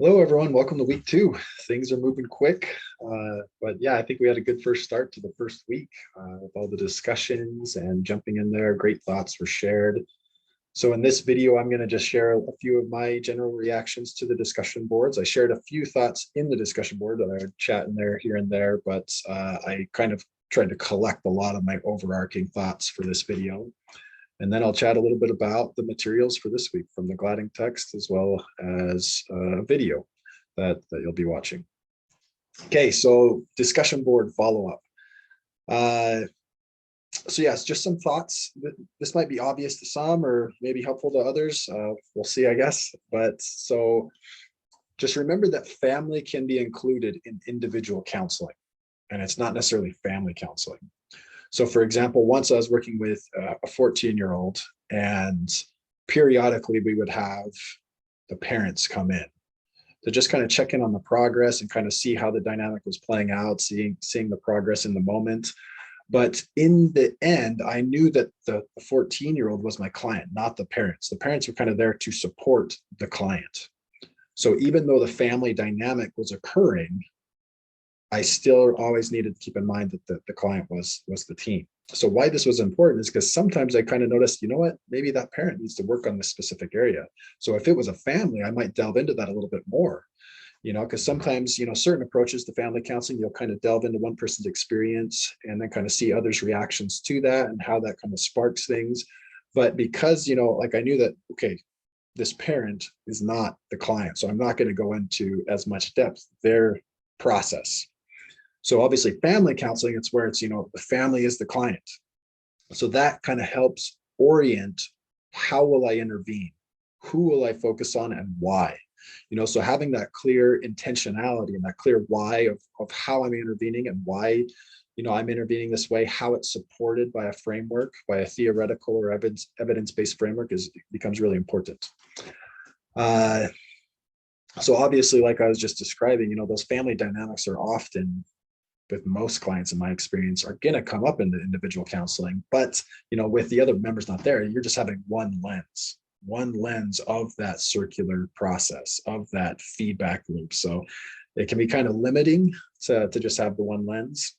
Hello, everyone. Welcome to week two. Things are moving quick, but yeah, I think we had a good first start to the first week with all the discussions and jumping in there. Great thoughts were shared. So in this video, I'm going to just share a few of my general reactions to the discussion boards. I shared a few thoughts in the discussion board that I would chat in there here and there, but I kind of tried to collect a lot of my overarching thoughts for this video. And then I'll chat a little bit about the materials for this week from the Gladding text as well as a video that you'll be watching. Okay, so discussion board follow-up. So yes, just some thoughts. This might be obvious to some or maybe helpful to others. We'll see, I guess. But so just remember that family can be included in individual counseling, and it's not necessarily family counseling. So for example, once I was working with a 14-year-old, and periodically we would have the parents come in to just kind of check in on the progress and kind of see how the dynamic was playing out, seeing the progress in the moment. But in the end, I knew that the 14-year-old was my client, not the parents. The parents were kind of there to support the client. So even though the family dynamic was occurring, I still always needed to keep in mind that the client was the team. So why this was important is because sometimes I kind of noticed, you know what, maybe that parent needs to work on this specific area. So if it was a family, I might delve into that a little bit more, because sometimes, certain approaches to family counseling, you'll kind of delve into one person's experience and then kind of see others' reactions to that and how that kind of sparks things. But because, like I knew that, okay, this parent is not the client, so I'm not going to go into as much depth their process. So obviously family counseling, it's where it's, the family is the client. So that kind of helps orient how will I intervene? Who will I focus on and why? So having that clear intentionality and that clear why of how I'm intervening and why, I'm intervening this way, how it's supported by a framework, by a theoretical or evidence-based framework becomes really important. So obviously, like I was just describing, those family dynamics are often, with most clients in my experience, are going to come up in the individual counseling, but with the other members not there, you're just having one lens of that circular process, of that feedback loop. So it can be kind of limiting to just have the one lens,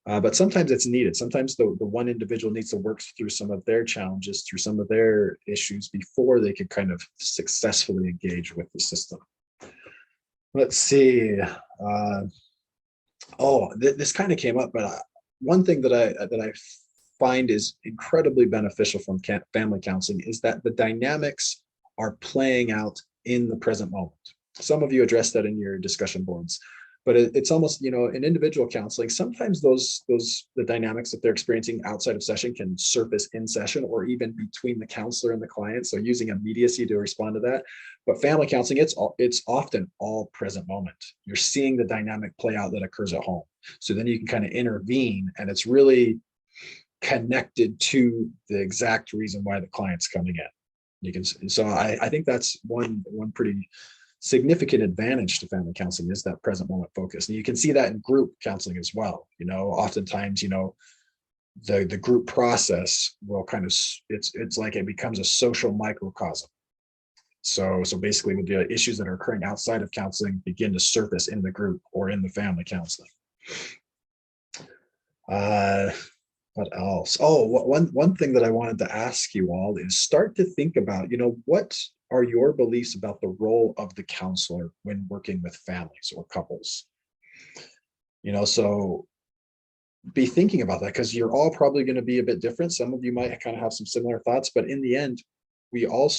but sometimes it's needed. Sometimes the one individual needs to work through some of their challenges, through some of their issues before they can kind of successfully engage with the system. Let's see. This kind of came up, but one thing that I find is incredibly beneficial from family counseling is that the dynamics are playing out in the present moment. Some of you addressed that in your discussion boards, but it's almost, in individual counseling, sometimes the dynamics that they're experiencing outside of session can surface in session or even between the counselor and the client. So using immediacy to respond to that. But family counseling, it's often all present moment. You're seeing the dynamic play out that occurs at home. So then you can kind of intervene, and it's really connected to the exact reason why the client's coming in. So I think that's one pretty significant advantage to family counseling is that present moment focus. And you can see that in group counseling as well. Oftentimes, the group process will kind of, it's like it becomes a social microcosm. So basically the issues that are occurring outside of counseling begin to surface in the group or in the family counseling. What else? One thing that I wanted to ask you all is start to think about, what are your beliefs about the role of the counselor when working with families or couples? So be thinking about that, because you're all probably going to be a bit different. Some of you might kind of have some similar thoughts, but in the end, we all,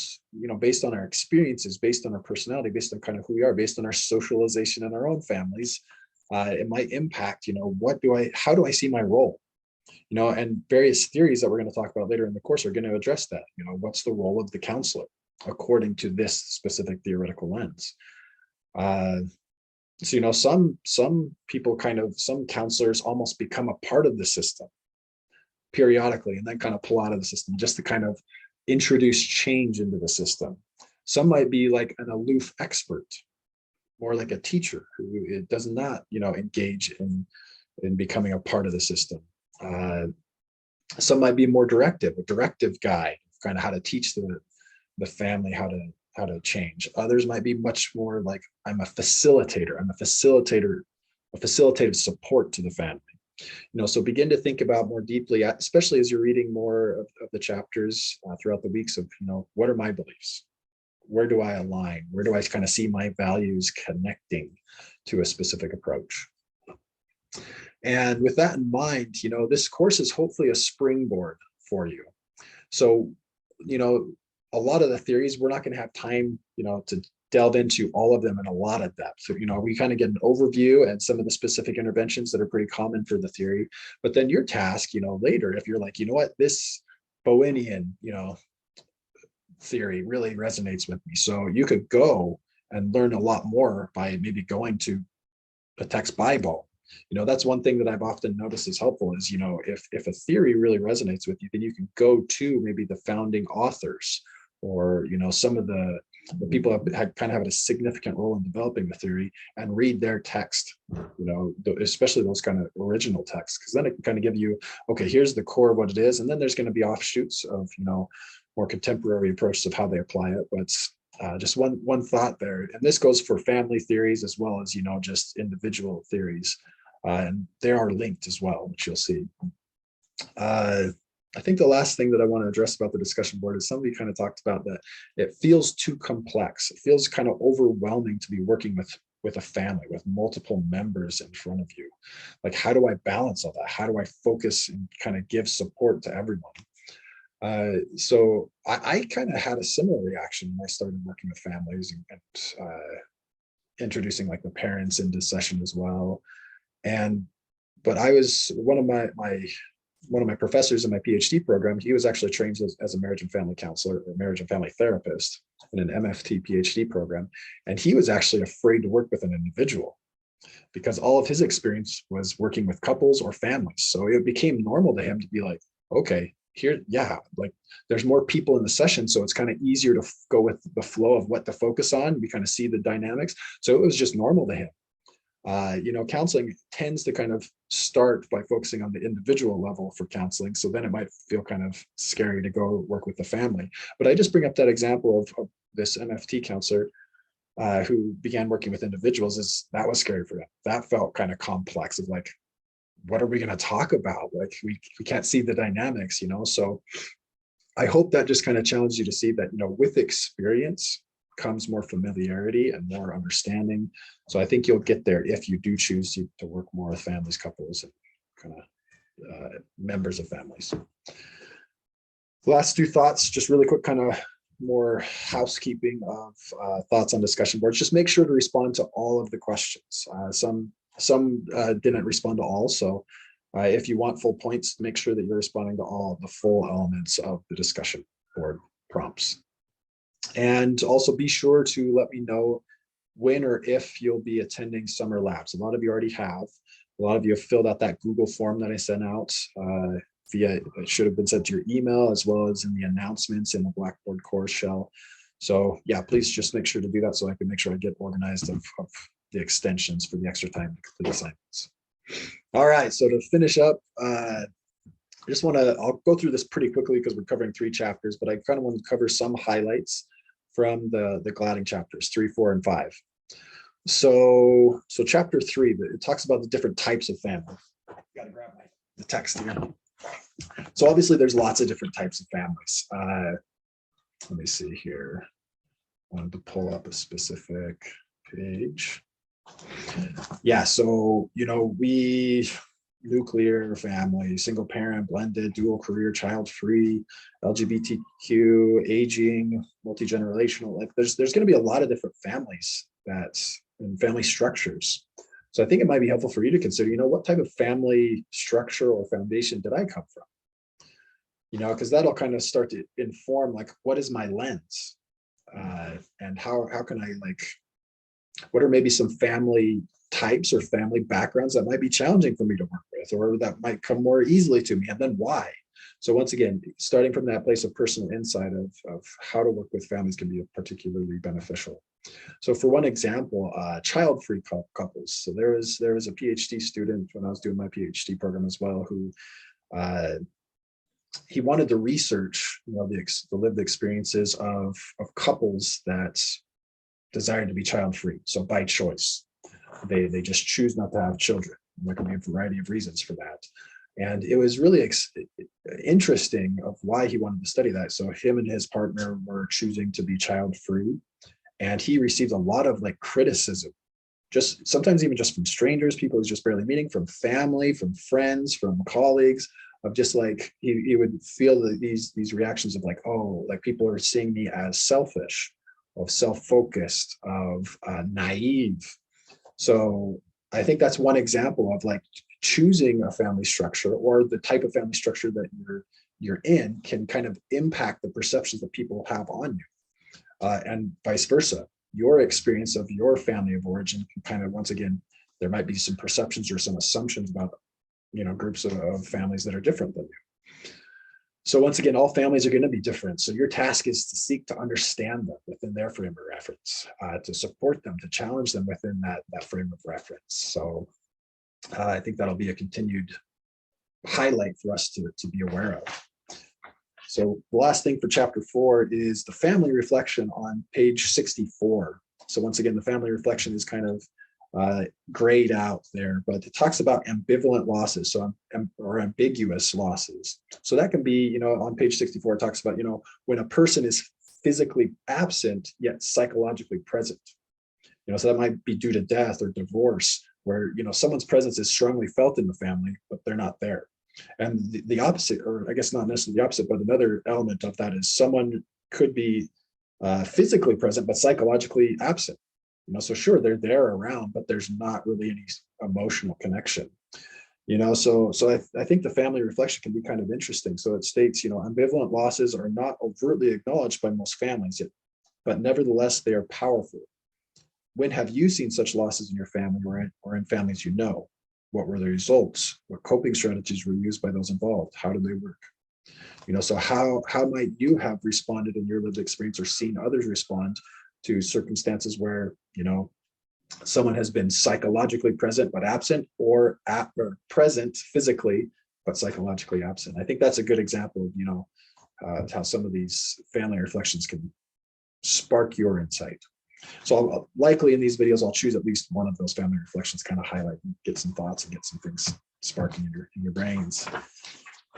based on our experiences, based on our personality, based on kind of who we are, based on our socialization in our own families, it might impact, how do I see my role? And various theories that we're going to talk about later in the course are going to address that. What's the role of the counselor according to this specific theoretical lens? So, some people some counselors almost become a part of the system periodically and then kind of pull out of the system just to kind of introduce change into the system. Some might be like an aloof expert, more like a teacher who does not, engage in becoming a part of the system. Some might be more directive, a directive guide, kind of how to teach the family how how to change. Others might be much more like, I'm a facilitator. I'm a facilitator, a facilitative support to the family. So begin to think about more deeply, especially as you're reading more of the chapters throughout the weeks of, what are my beliefs? Where do I align? Where do I kind of see my values connecting to a specific approach? And with that in mind, this course is hopefully a springboard for you. So, a lot of the theories, we're not going to have time, to delve into all of them in a lot of depth. So, we kind of get an overview and some of the specific interventions that are pretty common for the theory. But then your task, later, if you're like, what, this Bowenian, theory really resonates with me. So you could go and learn a lot more by maybe going to a text Bible. That's one thing that I've often noticed is helpful is, if a theory really resonates with you, then you can go to maybe the founding authors or, some of the people have had kind of had a significant role in developing the theory and read their text, especially those kind of original texts, because then it can kind of give you, okay, here's the core of what it is. And then there's going to be offshoots of, more contemporary approaches of how they apply it. But just one thought there, and this goes for family theories as well as, just individual theories. And they are linked as well, which you'll see. I think the last thing that I want to address about the discussion board is somebody kind of talked about that it feels too complex. It feels kind of overwhelming to be working with a family, with multiple members in front of you. Like, how do I balance all that? How do I focus and kind of give support to everyone? So I kind of had a similar reaction when I started working with families and introducing like the parents into session as well. But I was one of my professors in my PhD program. He was actually trained as a marriage and family counselor or marriage and family therapist in an MFT PhD program. And he was actually afraid to work with an individual because all of his experience was working with couples or families. So it became normal to him to be like, okay, here, yeah, like there's more people in the session. So it's kind of easier to go with the flow of what to focus on. We kind of see the dynamics. So it was just normal to him. Counseling tends to kind of start by focusing on the individual level for counseling. So then it might feel kind of scary to go work with the family. But I just bring up that example of this MFT counselor who began working with individuals, is that was scary for them. That felt kind of complex of like, what are we going to talk about? Like we can't see the dynamics, So I hope that just kind of challenged you to see that, with experience comes more familiarity and more understanding. So I think you'll get there if you do choose to work more with families, couples, and kind of members of families. Last two thoughts, just really quick, kind of more housekeeping of thoughts on discussion boards. Just make sure to respond to all of the questions. Some didn't respond to all. So if you want full points, make sure that you're responding to all the full elements of the discussion board prompts. And also be sure to let me know when or if you'll be attending summer labs. A lot of you already have. A lot of you have filled out that Google form that I sent out it should have been sent to your email as well as in the announcements in the Blackboard course shell. So yeah, please just make sure to do that so I can make sure I get organized of the extensions for the extra time to complete assignments. All right, so to finish up, I'll go through this pretty quickly because we're covering 3 chapters, but I kind of want to cover some highlights from the gladding chapters 3, 4, and 5. So chapter 3, it talks about the different types of family. Got to grab the text here. So obviously there's lots of different types of families. Let me see here. I wanted to pull up a specific page. Yeah, so nuclear family, single parent, blended, dual career, child free, LGBTQ, aging, multi-generational. Like there's going to be a lot of different families and family structures. So I think it might be helpful for you to consider, what type of family structure or foundation did I come from? Because that'll kind of start to inform like, what is my lens? And how can I what are maybe some family types or family backgrounds that might be challenging for me to work with, or that might come more easily to me, and then why? So once again, starting from that place of personal insight of how to work with families can be particularly beneficial. So for one example, child-free couples. So there was a PhD student when I was doing my PhD program as well, who he wanted to research, the lived experiences of couples that desire to be child-free. So by choice, they just choose not to have children. There can be a variety of reasons for that. And it was really interesting of why he wanted to study that. So him and his partner were choosing to be child-free, and he received a lot of like criticism, just sometimes even just from strangers, people he's just barely meeting, from family, from friends, from colleagues, of just like he would feel these reactions of like, oh, like people are seeing me as selfish, of self-focused, of naive. So I think that's one example of like choosing a family structure, or the type of family structure that you're in can kind of impact the perceptions that people have on you, and vice versa. Your experience of your family of origin can kind of, once again, there might be some perceptions or some assumptions about groups of families that are different than you. So once again, all families are going to be different. So your task is to seek to understand them within their frame of reference, to support them, to challenge them within that frame of reference. So I think that'll be a continued highlight for us to be aware of. So the last thing for chapter 4 is the family reflection on page 64. So once again, the family reflection is kind of grayed out there, but it talks about ambivalent losses, or ambiguous losses. So that can be, on page 64, it talks about, when a person is physically absent yet psychologically present. So that might be due to death or divorce, where someone's presence is strongly felt in the family, but they're not there. And the opposite, or I guess not necessarily the opposite, but another element of that is someone could be physically present but psychologically absent. So sure, they're there around, but there's not really any emotional connection. So I think the family reflection can be kind of interesting. So it states, ambivalent losses are not overtly acknowledged by most families, but nevertheless they are powerful. When have you seen such losses in your family, or in families you know? What were the results? What coping strategies were used by those involved? How did they work? So how might you have responded in your lived experience, or seen others respond to circumstances where, someone has been psychologically present but absent, or present physically but psychologically absent? I think that's a good example of, how some of these family reflections can spark your insight. So likely in these videos, I'll choose at least one of those family reflections, kind of highlight and get some thoughts and get some things sparking in your brains.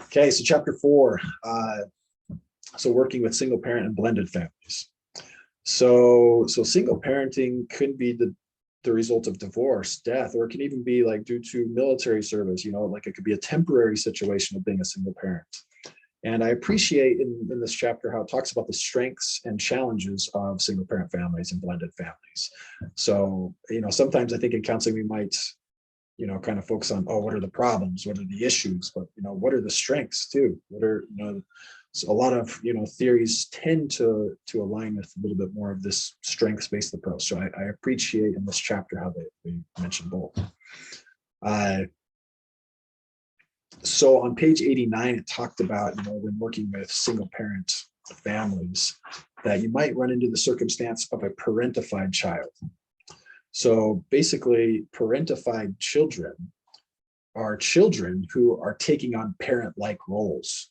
Okay, so chapter 4, so working with single parent and blended families. So single parenting could be the result of divorce, death, or it can even be like due to military service, like it could be a temporary situation of being a single parent. And I appreciate in this chapter how it talks about the strengths and challenges of single parent families and blended families. So, sometimes I think in counseling we might, kind of focus on, what are the problems? What are the issues? But, what are the strengths too? What are, so a lot of, theories tend to align with a little bit more of this strengths-based approach. So I appreciate in this chapter how they mention both. So on page 89, it talked about, when working with single parent families, that you might run into the circumstance of a parentified child. So basically, parentified children are children who are taking on parent-like roles.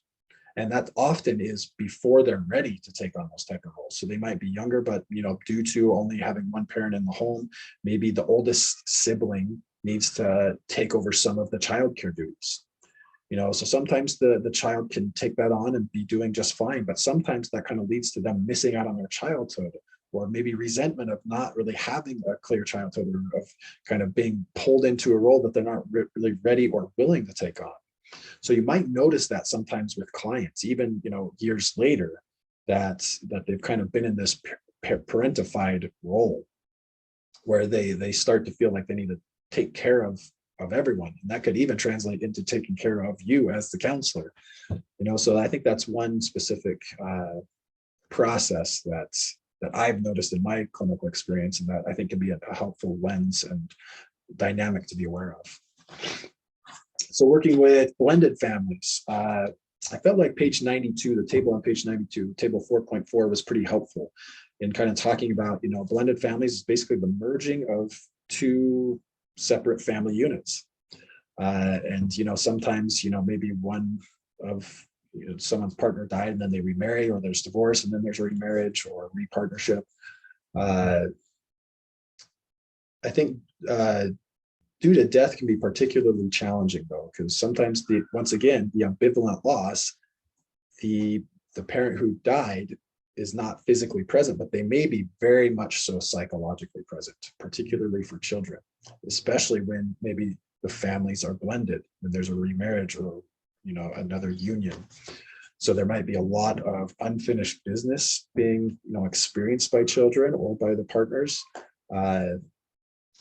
And that often is before they're ready to take on those type of roles. So they might be younger, but, due to only having one parent in the home, maybe the oldest sibling needs to take over some of the childcare duties. So sometimes the child can take that on and be doing just fine, but sometimes that kind of leads to them missing out on their childhood, or maybe resentment of not really having a clear childhood, or of kind of being pulled into a role that they're not really ready or willing to take on. So you might notice that sometimes with clients, even, years later, that they've kind of been in this parentified role, where they start to feel like they need to take care of everyone. And that could even translate into taking care of you as the counselor. So I think that's one specific process that I've noticed in my clinical experience, and that I think can be a helpful lens and dynamic to be aware of. So working with blended families, I felt like page 92, the table on page 92, table 4.4, was pretty helpful in kind of talking about, blended families is basically the merging of two separate family units. And, sometimes, maybe one of someone's partner died and then they remarry, or there's divorce and then there's remarriage or repartnership. I think due to death can be particularly challenging, though, because sometimes once again, the ambivalent loss, the parent who died is not physically present, but they may be very much so psychologically present, particularly for children, especially when maybe the families are blended, when there's a remarriage or another union. So there might be a lot of unfinished business being experienced by children or by the partners.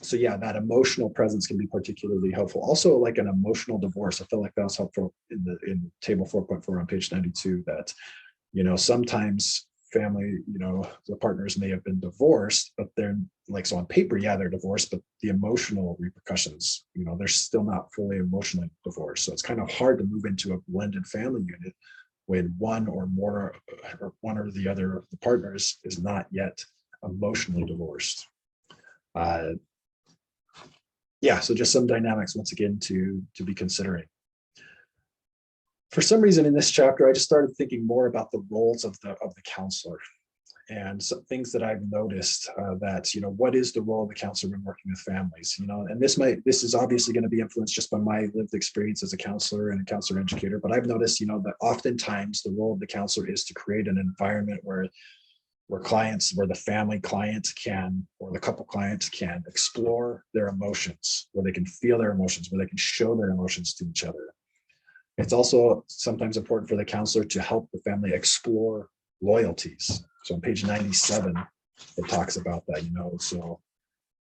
So yeah, that emotional presence can be particularly helpful. Also, like an emotional divorce, I felt like that was helpful in table 4.4 on page 92, that sometimes family, the partners may have been divorced, but they're like, so on paper, yeah, they're divorced, but the emotional repercussions, they're still not fully emotionally divorced. So it's kind of hard to move into a blended family unit when one or the other of the partners is not yet emotionally divorced. Yeah, so just some dynamics once again to be considering. For some reason in this chapter, I just started thinking more about the roles of the counselor, and some things that I've noticed that, what is the role of the counselor when working with families, and this is obviously going to be influenced just by my lived experience as a counselor and a counselor educator, but I've noticed, that oftentimes the role of the counselor is to create an environment where the family client can, or the couple client can explore their emotions, where they can feel their emotions, where they can show their emotions to each other. It's also sometimes important for the counselor to help the family explore loyalties. So on page 97, it talks about that, so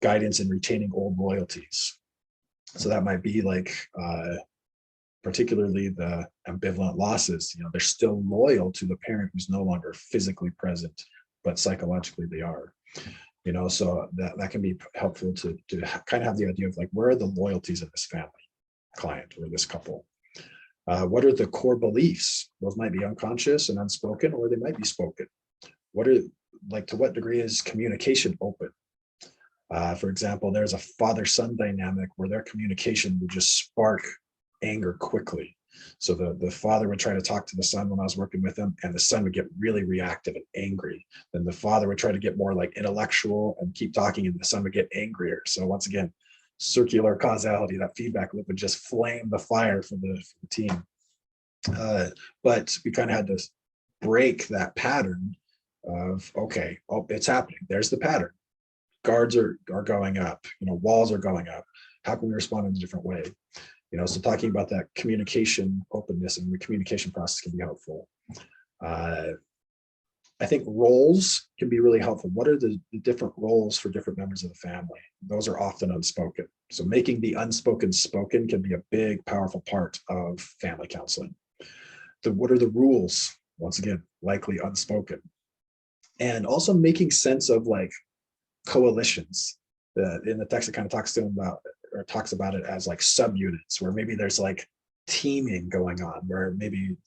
guidance in retaining old loyalties. So that might be like, particularly the ambivalent losses, they're still loyal to the parent who's no longer physically present, but psychologically they are. So that can be helpful to kind of have the idea of like, where are the loyalties of this family client or this couple? What are the core beliefs? Those might be unconscious and unspoken, or they might be spoken. To what degree is communication open? For example, there's a father-son dynamic where their communication would just spark anger quickly. So the father would try to talk to the son when I was working with him, and the son would get really reactive and angry. Then the father would try to get more like intellectual and keep talking, and the son would get angrier. So once again, circular causality, that feedback loop would just flame the fire for the team. But we kind of had to break that pattern of, okay, it's happening. There's the pattern. Guards are going up, walls are going up. How can we respond in a different way? So talking about that communication openness and the communication process can be helpful. I think roles can be really helpful. What are the different roles for different members of the family? Those are often unspoken. So making the unspoken spoken can be a big, powerful part of family counseling. What are the rules? Once again, likely unspoken. And also making sense of like coalitions. In the text, it kind of talks about it as like subunits, where maybe there's like teaming going on, where maybe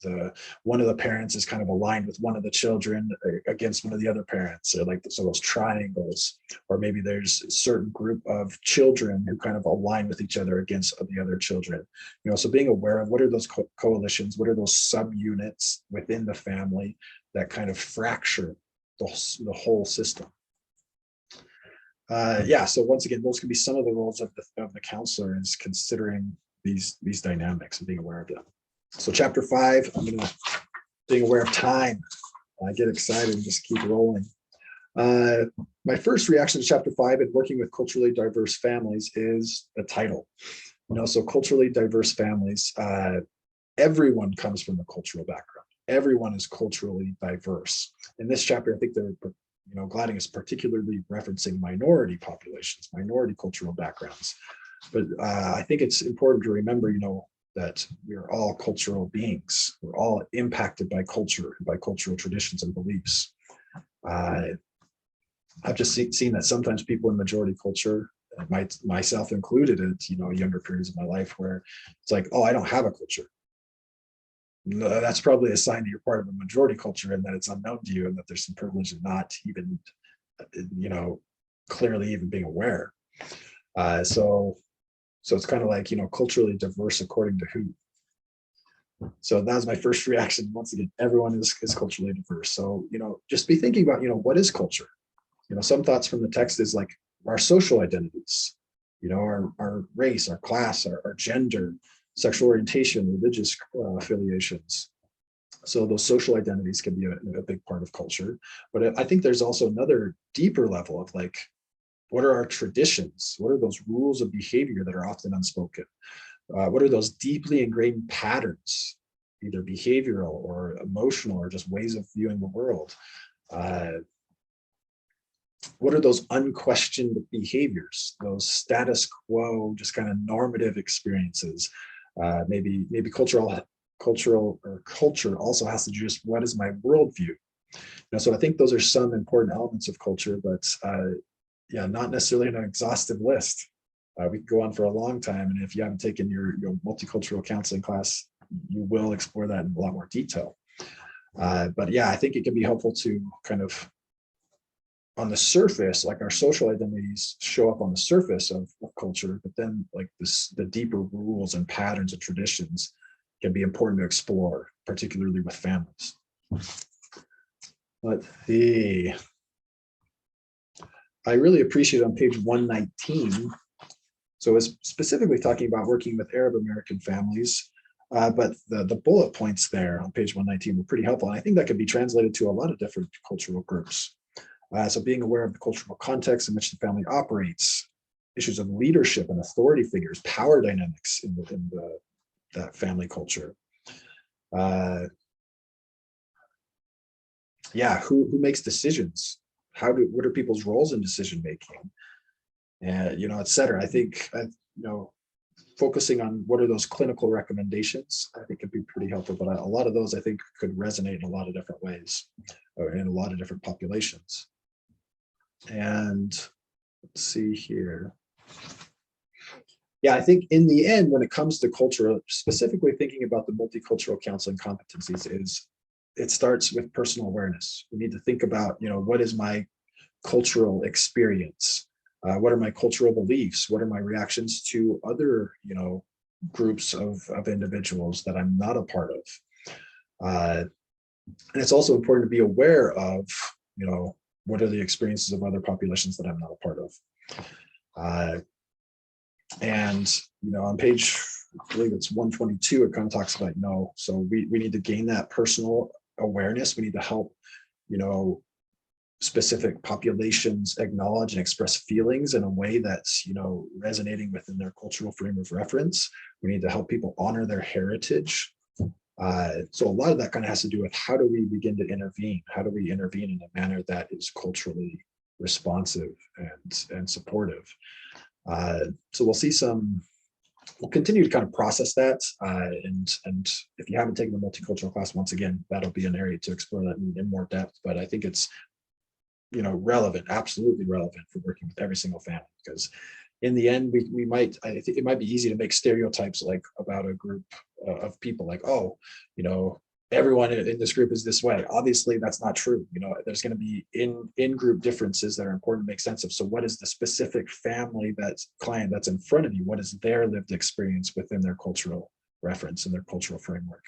one of the parents is kind of aligned with one of the children against one of the other parents, or like so those triangles, or maybe there's a certain group of children who kind of align with each other against the other children. So being aware of what are those coalitions, what are those subunits within the family that kind of fracture the whole system. So once again, those can be some of the roles of the counselor, is considering these dynamics and being aware of them. So chapter 5, being aware of time. I get excited and just keep rolling. My first reaction to chapter 5 and working with culturally diverse families is the title. So culturally diverse families, everyone comes from a cultural background. Everyone is culturally diverse. In this chapter, I think Gladding is particularly referencing minority populations, minority cultural backgrounds. But I think it's important to remember, that we're all cultural beings. We're all impacted by culture, by cultural traditions and beliefs. I've just seen that sometimes people in majority culture, myself included, at younger periods of my life, where it's like, oh, I don't have a culture. No, that's probably a sign that you're part of a majority culture and that it's unknown to you, and that there's some privilege in not even, clearly even being aware. So it's kind of like, culturally diverse according to who? So that was my first reaction. Once again, everyone is culturally diverse. So, just be thinking about, what is culture? Some thoughts from the text is like our social identities, our race, our class, our gender, sexual orientation, religious affiliations. So those social identities can be a big part of culture. But I think there's also another deeper level of like, what are our traditions? What are those rules of behavior that are often unspoken? What are those deeply ingrained patterns, either behavioral or emotional or just ways of viewing the world? What are those unquestioned behaviors, those status quo, just kind of normative experiences? Maybe culture also has to do just what is my worldview? So I think those are some important elements of culture, but yeah, not necessarily an exhaustive list. We could go on for a long time, and if you haven't taken your multicultural counseling class, you will explore that in a lot more detail. But yeah, I think it can be helpful to kind of, on the surface, like our social identities show up on the surface of culture, but then like the deeper rules and patterns and traditions can be important to explore, particularly with families. Let's see. I really appreciate on page 119. So it's specifically talking about working with Arab American families, but the bullet points there on page 119 were pretty helpful. And I think that could be translated to a lot of different cultural groups. So being aware of the cultural context in which the family operates, issues of leadership and authority figures, power dynamics in that family culture. Yeah, who makes decisions? What are people's roles in decision making? And et cetera. I think focusing on what are those clinical recommendations, I think could be pretty helpful. But a lot of those I think could resonate in a lot of different ways, or in a lot of different populations. And let's see here. Yeah, I think in the end, when it comes to culture, specifically thinking about the multicultural counseling competencies, it starts with personal awareness. We need to think about, what is my cultural experience? What are my cultural beliefs? What are my reactions to other, groups of individuals that I'm not a part of? And it's also important to be aware of, what are the experiences of other populations that I'm not a part of? And, on page, I believe it's 122, it kind of talks about, so we need to gain that personal awareness. We need to help, specific populations acknowledge and express feelings in a way that's, resonating within their cultural frame of reference. We need to help people honor their heritage. So a lot of that kind of has to do with how do we begin to intervene? How do we intervene in a manner that is culturally responsive and supportive? So we'll continue to kind of process that. And if you haven't taken the multicultural class, once again, that'll be an area to explore that in more depth. But I think it's, relevant, absolutely relevant for working with every single family, because in the end, I think it might be easy to make stereotypes like about a group of people, like, oh, everyone in this group is this way. Obviously, that's not true. There's going to be in-group differences that are important to make sense of. So what is the specific family client that's in front of you? What is their lived experience within their cultural reference and their cultural framework?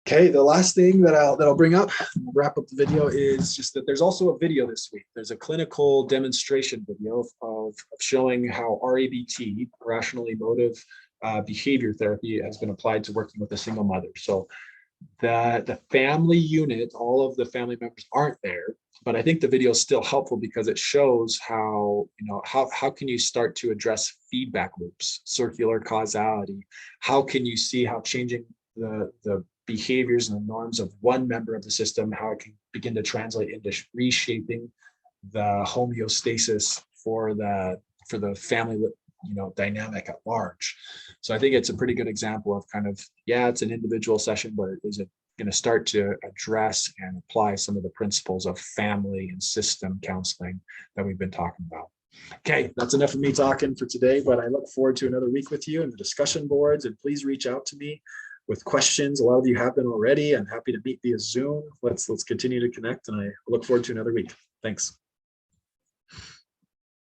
Okay, the last thing that I'll bring up, we'll wrap up the video, is just that there's also a video this week. There's a clinical demonstration video of showing how REBT, rational emotive behavior therapy, has been applied to working with a single mother. So the family unit, all of the family members aren't there, but I think the video is still helpful because it shows how, how can you start to address feedback loops, circular causality? How can you see how changing the behaviors and the norms of one member of the system, how it can begin to translate into reshaping the homeostasis for the family, dynamic at large. So I think it's a pretty good example of kind of, yeah, it's an individual session, but is it going to start to address and apply some of the principles of family and system counseling that we've been talking about. Okay, that's enough of me talking for today, but I look forward to another week with you in the discussion boards, and please reach out to me with questions. A lot of you have been already. I'm happy to meet via Zoom. Let's continue to connect, and I look forward to another week. Thanks.